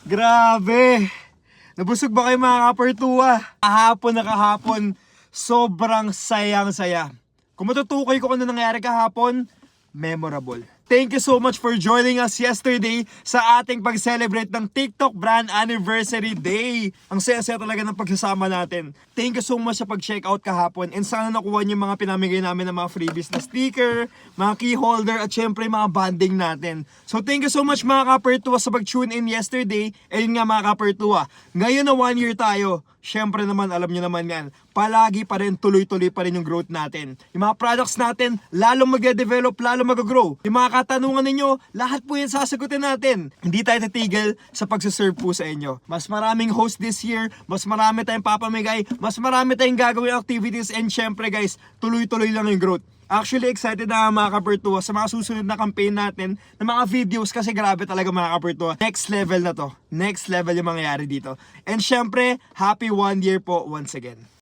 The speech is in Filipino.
Grabe! Nabusog ba kayo mga kapertuwa? Kahapon, sobrang sayang-saya. Kung matutukoy ko ano nangyari kahapon, memorable. Thank you so much for joining us yesterday sa ating pag-celebrate ng TikTok Brand Anniversary Day. Ang saya-saya talaga ng pagsasama natin. Thank you so much sa pag-check out kahapon and sana nakuha niyo yung mga pinamigay namin ng mga freebies na sticker, mga key holder at syempre mga banding natin. So thank you so much mga kapertuwa sa pag-tune in yesterday. Ayun nga mga kapertuwa, ngayon na 1 year tayo. Syempre naman, alam nyo naman yan, palagi pa rin, tuloy-tuloy pa rin yung growth natin. Yung mga products natin, lalong mag-develop, lalong mag-grow. Yung mga katanungan ninyo, lahat po yan sasagutin natin. Hindi tayo titigil sa pagsaserve po sa inyo. Mas maraming host this year, mas marami tayong papamigay, mas marami tayong gagawin activities, and syempre guys, tuloy-tuloy lang yung growth. Actually, excited na mga kapertuwa sa mga susunod na campaign natin ng mga videos kasi grabe talaga mga kapertuwa. Next level na to. Next level yung mangyayari dito. And syempre, happy 1 year po once again.